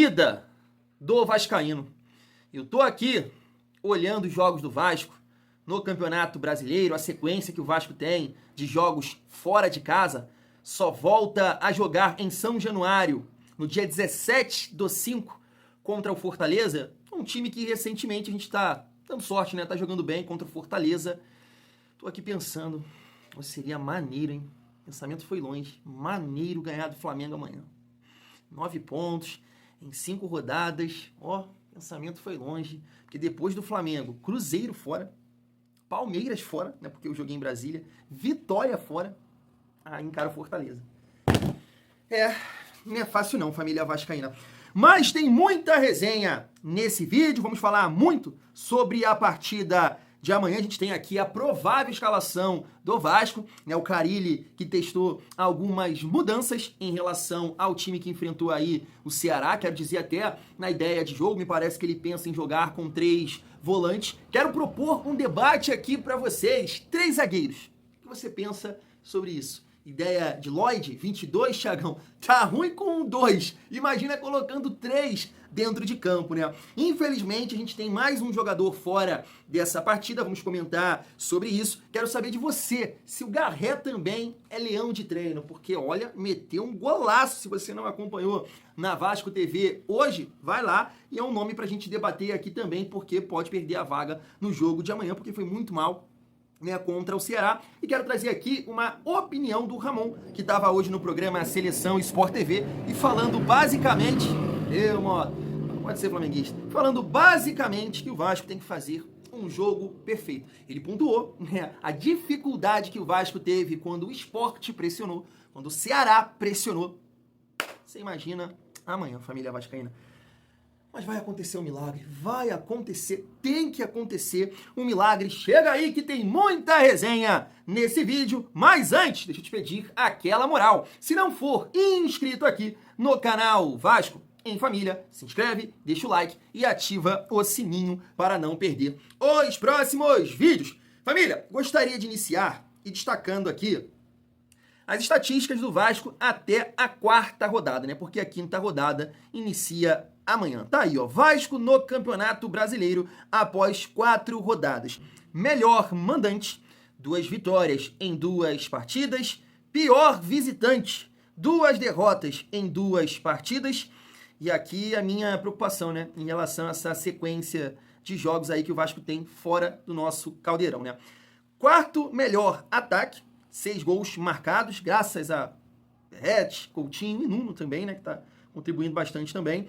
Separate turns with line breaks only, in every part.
vida do vascaíno. Eu tô aqui olhando os jogos do Vasco no Campeonato Brasileiro, a sequência que o Vasco tem de jogos fora de casa, só volta a jogar em São Januário, no dia 17/5, contra o Fortaleza, um time que recentemente a gente tá dando sorte, né? Tá jogando bem contra o Fortaleza. Tô aqui pensando, seria maneiro, hein? O pensamento foi longe. Maneiro ganhar do Flamengo amanhã. 9 pontos em 5 rodadas. Ó, pensamento foi longe. Porque depois do Flamengo, Cruzeiro fora, Palmeiras fora, né? Porque eu joguei em Brasília, Vitória fora, aí encara o Fortaleza. Não é fácil não, família vascaína. Mas tem muita resenha nesse vídeo. Vamos falar muito sobre a partida de amanhã. A gente tem aqui a provável escalação do Vasco, né? O Carille, que testou algumas mudanças em relação ao time que enfrentou aí o Ceará. Quero dizer, até na ideia de jogo, me parece que ele pensa em jogar com 3 volantes. Quero propor um debate aqui para vocês. 3 zagueiros. O que você pensa sobre isso? Ideia de Lloyd, 22, Thiagão, tá ruim com 2. Imagina colocando 3 dentro de campo, né? Infelizmente, a gente tem mais um jogador fora dessa partida. Vamos comentar sobre isso. Quero saber de você, se o Garré também é leão de treino. Porque, olha, meteu um golaço. Se você não acompanhou na Vasco TV hoje, vai lá. E é um nome pra gente debater aqui também, porque pode perder a vaga no jogo de amanhã, porque foi muito mal, né, contra o Ceará. E quero trazer aqui uma opinião do Ramon, que estava hoje no programa Seleção Sport TV, e falando basicamente, não pode ser flamenguista, falando basicamente que o Vasco tem que fazer um jogo perfeito. Ele pontuou, né, a dificuldade que o Vasco teve quando o Sport pressionou, quando o Ceará pressionou. Você imagina amanhã, família vascaína. Mas vai acontecer um milagre, vai acontecer, tem que acontecer um milagre. Chega aí que tem muita resenha nesse vídeo, mas antes, deixa eu te pedir aquela moral. Se não for inscrito aqui no canal Vasco em Família, se inscreve, deixa o like e ativa o sininho para não perder os próximos vídeos. Família, gostaria de iniciar e destacando aqui as estatísticas do Vasco até a 4ª rodada, né? Porque a 5ª rodada inicia amanhã. Tá aí, ó. Vasco no Campeonato Brasileiro após 4 rodadas. Melhor mandante, 2 vitórias em 2 partidas. Pior visitante, 2 derrotas em 2 partidas. E aqui a minha preocupação, né? Em relação a essa sequência de jogos aí que o Vasco tem fora do nosso caldeirão, né? 4º melhor ataque, 6 gols marcados, graças a Red, Coutinho e Nuno também, né? Que tá contribuindo bastante também.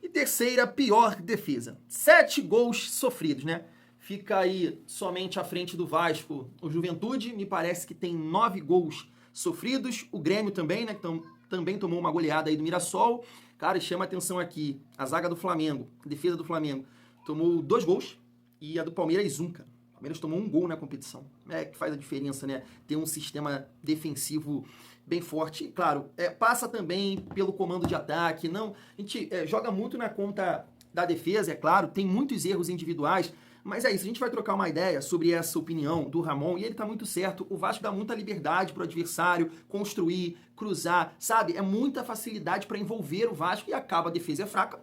E 3ª pior defesa, 7 gols sofridos, né? Fica aí somente à frente do Vasco o Juventude, me parece que tem 9 gols sofridos. O Grêmio também, né? Que também tomou uma goleada aí do Mirassol. Cara, chama atenção aqui, a zaga do Flamengo, a defesa do Flamengo, tomou 2 gols e a do Palmeiras 1, cara. O Palmeiras tomou 1 gol na competição. É que faz a diferença, né? Ter um sistema defensivo bem forte. E, claro, passa também pelo comando de ataque. Não, a gente joga muito na conta da defesa, é claro, tem muitos erros individuais, mas é isso, a gente vai trocar uma ideia sobre essa opinião do Ramon, e ele tá muito certo. O Vasco dá muita liberdade pro adversário construir, cruzar, sabe? É muita facilidade para envolver o Vasco e acaba a defesa fraca,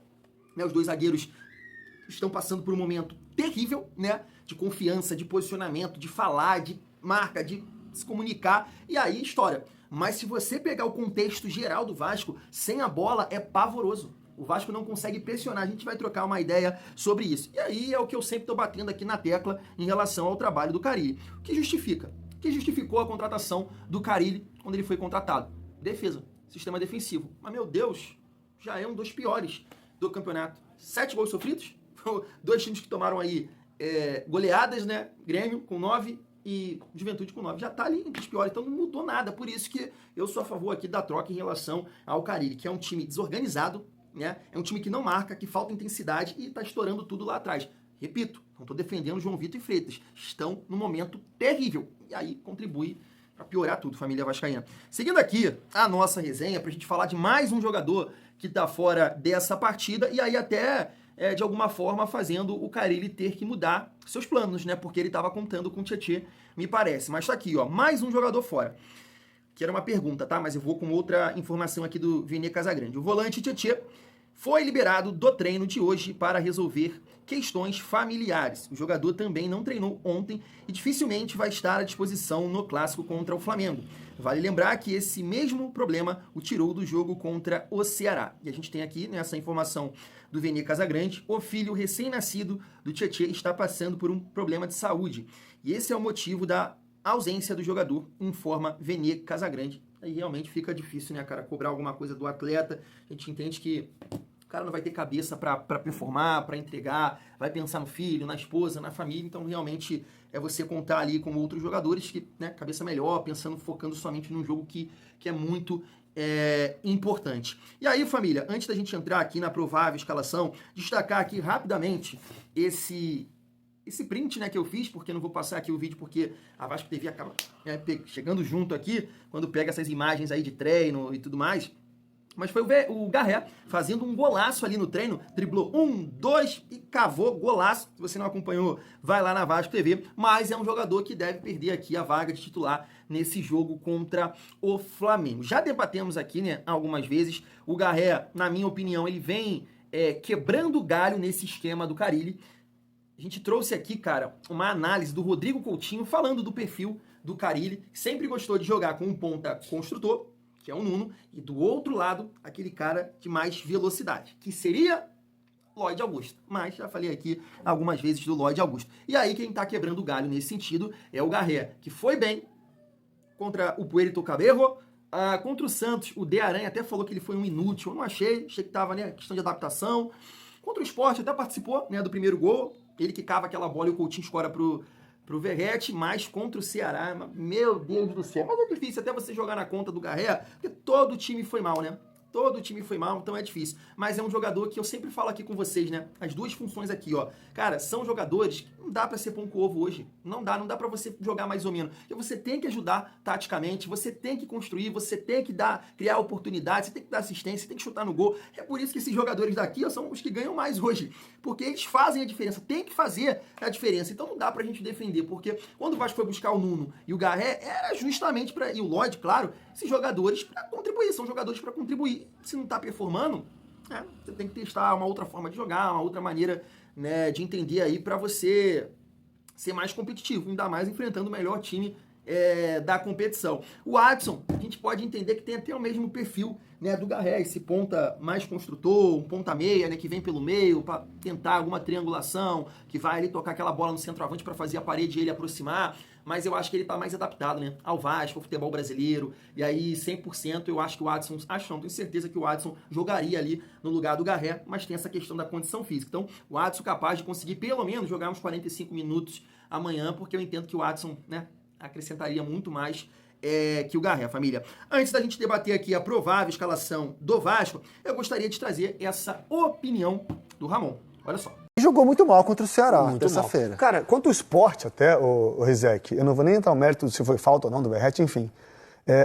né? Os 2 zagueiros estão passando por um momento terrível, né? De confiança, de posicionamento, de falar, de marca, de se comunicar, e aí estoura. Mas se você pegar o contexto geral do Vasco, sem a bola é pavoroso. O Vasco não consegue pressionar, a gente vai trocar uma ideia sobre isso. E aí é o que eu sempre estou batendo aqui na tecla em relação ao trabalho do Carille. O que justifica? O que justificou a contratação do Carille quando ele foi contratado? Defesa, sistema defensivo. Mas, meu Deus, já é um dos piores do campeonato. 7 gols sofridos, 2 times que tomaram aí goleadas, né? Grêmio com 9 e Juventude com 9. Já tá ali entre os piores, então não mudou nada. Por isso que eu sou a favor aqui da troca em relação ao Carille, que é um time desorganizado, né? É um time que não marca, que falta intensidade e tá estourando tudo lá atrás. Repito, não tô defendendo João Vitor e Freitas. Estão num momento terrível. E aí contribui para piorar tudo, família vascaína. Seguindo aqui a nossa resenha, pra gente falar de mais um jogador que tá fora dessa partida, e aí até, de alguma forma, fazendo o Carille ter que mudar seus planos, né? Porque ele tava contando com o Tietê, me parece. Mas tá aqui, ó, mais um jogador fora. Que era uma pergunta, tá? Mas eu vou com outra informação aqui do Vini Casagrande. O volante Tietê foi liberado do treino de hoje para resolver questões familiares. O jogador também não treinou ontem e dificilmente vai estar à disposição no clássico contra o Flamengo. Vale lembrar que esse mesmo problema o tirou do jogo contra o Ceará. E a gente tem aqui nessa informação do Vene Casagrande, o filho recém-nascido do Tietê está passando por um problema de saúde. E esse é o motivo da ausência do jogador, informa Vene Casagrande. Aí realmente fica difícil, né, cara, cobrar alguma coisa do atleta. A gente entende que o cara não vai ter cabeça para performar, para entregar, vai pensar no filho, na esposa, na família. Então, realmente, é você contar ali com outros jogadores que, né, cabeça melhor, pensando, focando somente num jogo que é muito importante. E aí, família, antes da gente entrar aqui na provável escalação, destacar aqui rapidamente esse print, né, que eu fiz, porque eu não vou passar aqui o vídeo, porque a Vasco TV acaba chegando junto aqui, quando pega essas imagens aí de treino e tudo mais. Mas foi o Garré fazendo um golaço ali no treino, driblou 1, 2 e cavou golaço. Se você não acompanhou, vai lá na Vasco TV. Mas é um jogador que deve perder aqui a vaga de titular nesse jogo contra o Flamengo. Já debatemos aqui, né, algumas vezes. O Garré, na minha opinião, ele vem quebrando o galho nesse esquema do Carille. A gente trouxe aqui, cara, uma análise do Rodrigo Coutinho falando do perfil do Carille. Sempre gostou de jogar com um ponta construtor, que é o Nuno, e do outro lado, aquele cara de mais velocidade, que seria Lloyd Augusto. Mas já falei aqui algumas vezes do Lloyd Augusto. E aí quem tá quebrando o galho nesse sentido é o Garré, que foi bem contra o Puerto Cabello. Contra o Santos, o De Aranha até falou que ele foi um inútil. Eu não achei que tava, né, questão de adaptação. Contra o Sport até participou, né, do primeiro gol. Ele que cava aquela bola e o Coutinho escora pro Verratti, mas contra o Ceará, meu Deus do céu. Mas é difícil até você jogar na conta do Garré, porque todo o time foi mal, né? Todo o time foi mal, então é difícil. Mas é um jogador que eu sempre falo aqui com vocês, né? As duas funções aqui, ó. Cara, são jogadores que não dá pra ser pão com ovo hoje. Não dá pra você jogar mais ou menos. Porque você tem que ajudar taticamente, você tem que construir, você tem que criar oportunidades, você tem que dar assistência, você tem que chutar no gol. É por isso que esses jogadores daqui, ó, são os que ganham mais hoje. Porque eles fazem a diferença, tem que fazer a diferença. Então não dá pra gente defender, porque quando o Vasco foi buscar o Nuno e o Garré, era justamente e o Lloyd, claro, esses jogadores pra contribuir, são jogadores pra contribuir. Se não tá performando, você tem que testar uma outra forma de jogar, uma outra maneira, né, de entender aí pra você ser mais competitivo, ainda mais enfrentando o melhor time da competição. O Adson, a gente pode entender que tem até o mesmo perfil, né, do Garré, esse ponta mais construtor, um ponta meia, né, que vem pelo meio para tentar alguma triangulação, que vai ali tocar aquela bola no centroavante para fazer a parede e ele aproximar, mas eu acho que ele tá mais adaptado, né, ao Vasco, ao futebol brasileiro, e aí 100% eu acho que o Adson, tenho certeza que o Adson jogaria ali no lugar do Garré, mas tem essa questão da condição física. Então, o Adson capaz de conseguir pelo menos jogar uns 45 minutos amanhã, porque eu entendo que o Adson, né, acrescentaria muito mais que o Garré, família. Antes da gente debater aqui a provável escalação do Vasco, eu gostaria de trazer essa opinião do Ramon. Olha só.
Jogou muito mal contra o Ceará, terça-feira.
Cara, quanto o Sport até, o Rizek, eu não vou nem entrar no mérito se foi falta ou não do Verratti, enfim.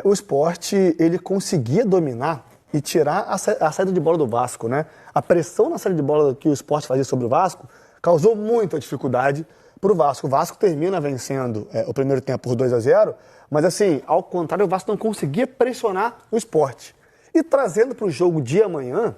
O Sport, ele conseguia dominar e tirar a saída de bola do Vasco, né? A pressão na saída de bola que o Sport fazia sobre o Vasco causou muita dificuldade para o Vasco. O Vasco termina vencendo o primeiro tempo por 2-0, mas assim, ao contrário, o Vasco não conseguia pressionar o Sport. E trazendo para o jogo de amanhã,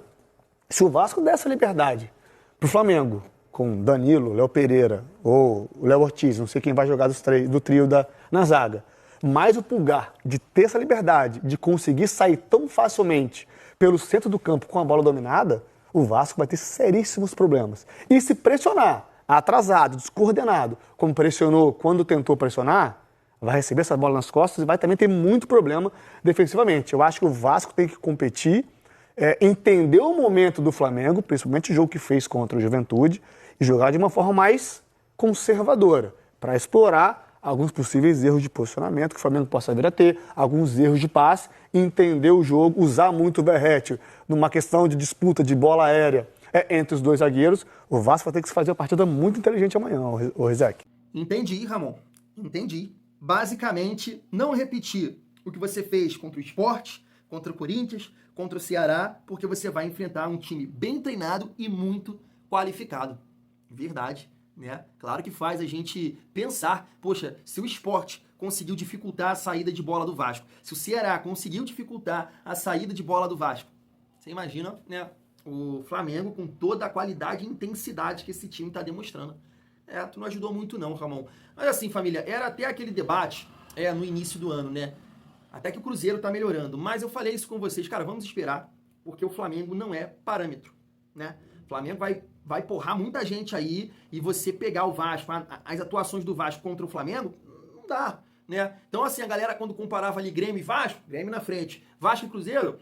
se o Vasco der essa liberdade para o Flamengo, com Danilo, Léo Pereira ou o Léo Ortiz, não sei quem vai jogar do trio na zaga, mais o Pulgar de ter essa liberdade, de conseguir sair tão facilmente pelo centro do campo com a bola dominada, o Vasco vai ter seríssimos problemas. E se pressionar, atrasado, descoordenado, como pressionou quando tentou pressionar, vai receber essa bola nas costas e vai também ter muito problema defensivamente. Eu acho que o Vasco tem que competir, entender o momento do Flamengo, principalmente o jogo que fez contra o Juventude, e jogar de uma forma mais conservadora, para explorar alguns possíveis erros de posicionamento que o Flamengo possa vir a ter, alguns erros de passe, entender o jogo, usar muito o Verratti numa questão de disputa de bola aérea entre os dois zagueiros. O Vasco vai ter que fazer uma partida muito inteligente amanhã, o Rizek.
Entendi, Ramon. Entendi. Basicamente, não repetir o que você fez contra o Sport, contra o Corinthians, contra o Ceará, porque você vai enfrentar um time bem treinado e muito qualificado. Verdade, né? Claro que faz a gente pensar, poxa, se o Sport conseguiu dificultar a saída de bola do Vasco, se o Ceará conseguiu dificultar a saída de bola do Vasco, você imagina, né, O Flamengo com toda a qualidade e intensidade que esse time está demonstrando. Tu não ajudou muito não, Ramon. Mas assim, família, era até aquele debate no início do ano, né? Até que o Cruzeiro tá melhorando. Mas eu falei isso com vocês, cara, vamos esperar, porque o Flamengo não é parâmetro, né? O Flamengo vai porrar muita gente aí e você pegar o Vasco, as atuações do Vasco contra o Flamengo, não dá, né? Então assim, a galera quando comparava ali Grêmio e Vasco, Grêmio na frente, Vasco e Cruzeiro,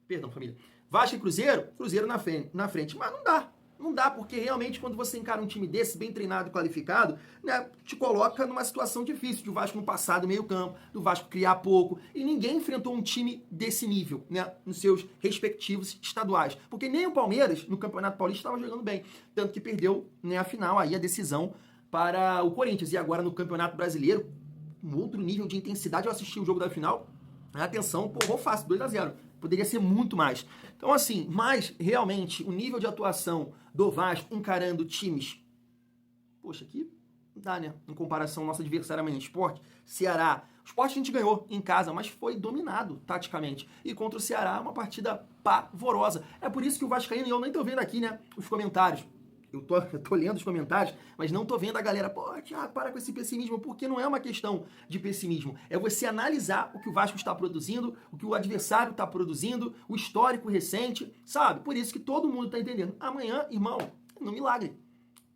perdão, família, Vasco e Cruzeiro, Cruzeiro na frente, mas não dá. Não dá, porque realmente quando você encara um time desse, bem treinado e qualificado, né, te coloca numa situação difícil, de o Vasco no passado, meio campo, do Vasco criar pouco, e ninguém enfrentou um time desse nível, né, nos seus respectivos estaduais, porque nem o Palmeiras, no Campeonato Paulista, estava jogando bem, tanto que perdeu, né, a final, aí a decisão para o Corinthians, e agora no Campeonato Brasileiro, um outro nível de intensidade, eu assisti o jogo da final, atenção, porrou fácil, 2-0, poderia ser muito mais. Então, assim, mas realmente o nível de atuação do Vasco encarando times, poxa, aqui não dá, né? Em comparação ao nosso adversário amanhã, Sport, Ceará. O Sport a gente ganhou em casa, mas foi dominado taticamente. E contra o Ceará, uma partida pavorosa. É por isso que o Vascaíno, e eu nem tô vendo aqui, né, os comentários. Eu tô lendo os comentários, mas não tô vendo a galera, pô, Thiago, para com esse pessimismo, porque não é uma questão de pessimismo. É você analisar o que o Vasco está produzindo, o que o adversário está produzindo, o histórico recente, sabe? Por isso que todo mundo tá entendendo. Amanhã, irmão, é no milagre.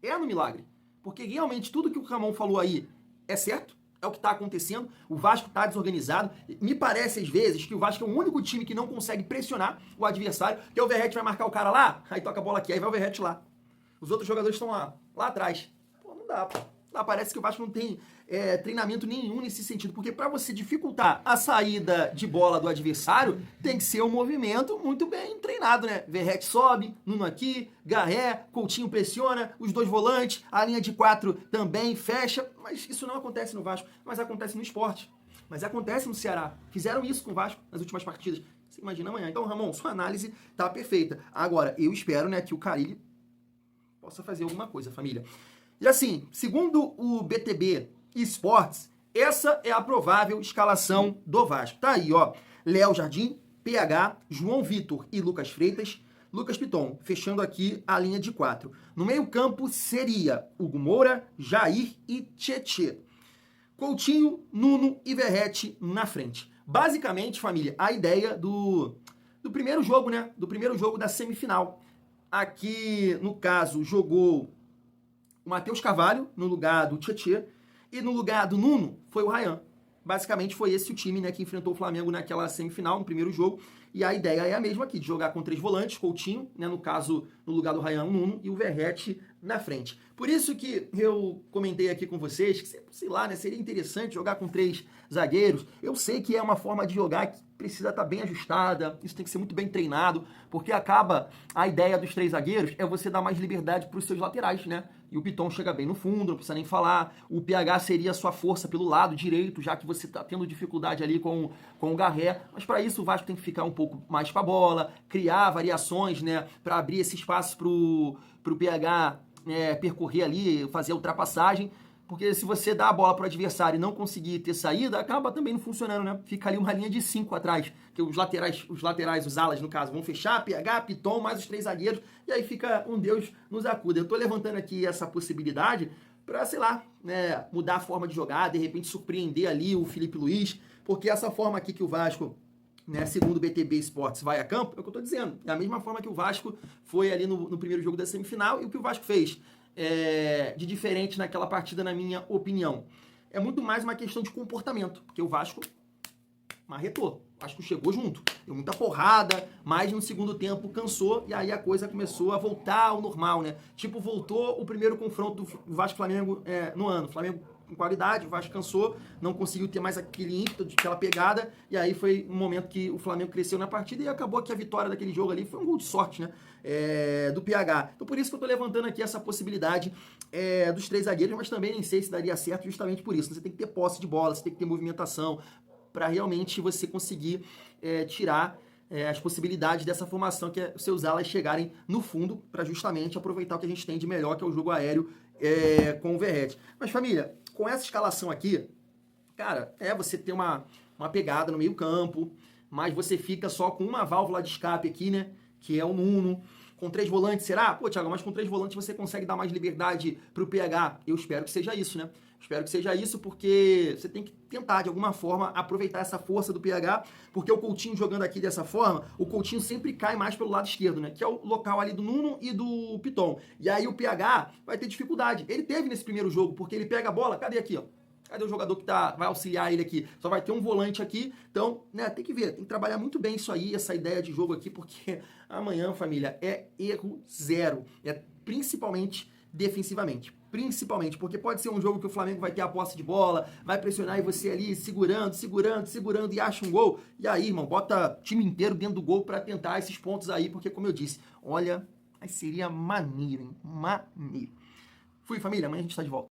É no milagre. Porque realmente tudo que o Ramon falou aí é certo, é o que está acontecendo. O Vasco está desorganizado. Me parece, às vezes, que o Vasco é o único time que não consegue pressionar o adversário, que o Verratti vai marcar o cara lá, aí toca a bola aqui, aí vai o Verratti lá. Os outros jogadores estão lá atrás. Pô, não dá, pô. Parece que o Vasco não tem treinamento nenhum nesse sentido, porque para você dificultar a saída de bola do adversário, tem que ser um movimento muito bem treinado, né? Verratti sobe, Nuno aqui, Garré, Coutinho pressiona, os dois volantes, a linha de 4 também fecha, mas isso não acontece no Vasco, mas acontece no Sport, mas acontece no Ceará. Fizeram isso com o Vasco nas últimas partidas. Você imagina amanhã. Então, Ramon, sua análise tá perfeita. Agora, eu espero, né, que o Carille possa fazer alguma coisa, família. E assim, segundo o BTB Esportes, essa é a provável escalação do Vasco. Tá aí, ó. Léo Jardim, PH, João Vitor e Lucas Freitas, Lucas Piton, fechando aqui a linha de 4. No meio-campo seria Hugo Moura, Jair e Tietê. Coutinho, Nuno e Verratti na frente. Basicamente, família, a ideia do primeiro jogo, né? Do primeiro jogo da semifinal. Aqui, no caso, jogou o Matheus Carvalho no lugar do Tietê e no lugar do Nuno foi o Ryan. Basicamente foi esse o time, né, que enfrentou o Flamengo naquela semifinal, no primeiro jogo. E a ideia é a mesma aqui, de jogar com 3 volantes, Coutinho, né, no caso, no lugar do Ryan, o Nuno e o Verratti na frente. Por isso que eu comentei aqui com vocês que, sei lá, né, seria interessante jogar com 3 zagueiros. Eu sei que é uma forma de jogar que precisa estar bem ajustada, isso tem que ser muito bem treinado, porque acaba a ideia dos 3 zagueiros é você dar mais liberdade para os seus laterais, né? E o Piton chega bem no fundo, não precisa nem falar. O PH seria a sua força pelo lado direito, já que você está tendo dificuldade ali com o Garré. Mas para isso o Vasco tem que ficar um pouco mais com a bola, criar variações, né? Para abrir esse espaço pro PH percorrer ali, fazer a ultrapassagem. Porque se você dá a bola para o adversário e não conseguir ter saída, acaba também não funcionando, né? Fica ali uma linha de 5 atrás, que os laterais, os alas, no caso, vão fechar, PH, Piton, mais os 3 zagueiros, e aí fica um Deus nos acuda. Eu tô levantando aqui essa possibilidade para, sei lá, né, mudar a forma de jogar, de repente surpreender ali o Felipe Luiz, porque essa forma aqui que o Vasco, né, segundo o BTB Esportes, vai a campo, é o que eu tô dizendo. É a mesma forma que o Vasco foi ali no primeiro jogo da semifinal, e o que o Vasco fez de diferente naquela partida, na minha opinião. É muito mais uma questão de comportamento, porque o Vasco marretou. O Vasco chegou junto. Deu muita porrada, mas no segundo tempo cansou e aí a coisa começou a voltar ao normal, né? Tipo, voltou o primeiro confronto do Vasco-Flamengo no ano. Flamengo com qualidade, o Vasco cansou, não conseguiu ter mais aquele ímpeto, aquela pegada, e aí foi um momento que o Flamengo cresceu na partida e acabou que a vitória daquele jogo ali foi um gol de sorte, né? Do PH. Então por isso que eu tô levantando aqui essa possibilidade dos 3 zagueiros, mas também nem sei se daria certo justamente por isso. Você tem que ter posse de bola, você tem que ter movimentação, para realmente você conseguir tirar as possibilidades dessa formação, que é os seus alas chegarem no fundo, para justamente aproveitar o que a gente tem de melhor, que é o jogo aéreo com o Verratti. Mas família, com essa escalação aqui, cara, você ter uma pegada no meio campo, mas você fica só com uma válvula de escape aqui, né, que é o Nuno. Com 3 volantes, será? Pô, Thiago, mas com 3 volantes você consegue dar mais liberdade pro PH. Eu espero que seja isso, né? Espero que seja isso, porque você tem que tentar, de alguma forma, aproveitar essa força do PH, porque o Coutinho jogando aqui dessa forma, o Coutinho sempre cai mais pelo lado esquerdo, né? Que é o local ali do Nuno e do Piton. E aí o PH vai ter dificuldade. Ele teve nesse primeiro jogo, porque ele pega a bola, cadê aqui, ó? Cadê o jogador que vai auxiliar ele aqui? Só vai ter um volante aqui. Então, né, tem que ver, tem que trabalhar muito bem isso aí, essa ideia de jogo aqui, porque amanhã, família, é erro zero. É principalmente defensivamente. Principalmente, porque pode ser um jogo que o Flamengo vai ter a posse de bola, vai pressionar e você ali segurando e acha um gol. E aí, irmão, bota o time inteiro dentro do gol para tentar esses pontos aí, porque como eu disse, olha, aí seria maneiro, hein? Maneiro. Fui, família, amanhã a gente tá de volta.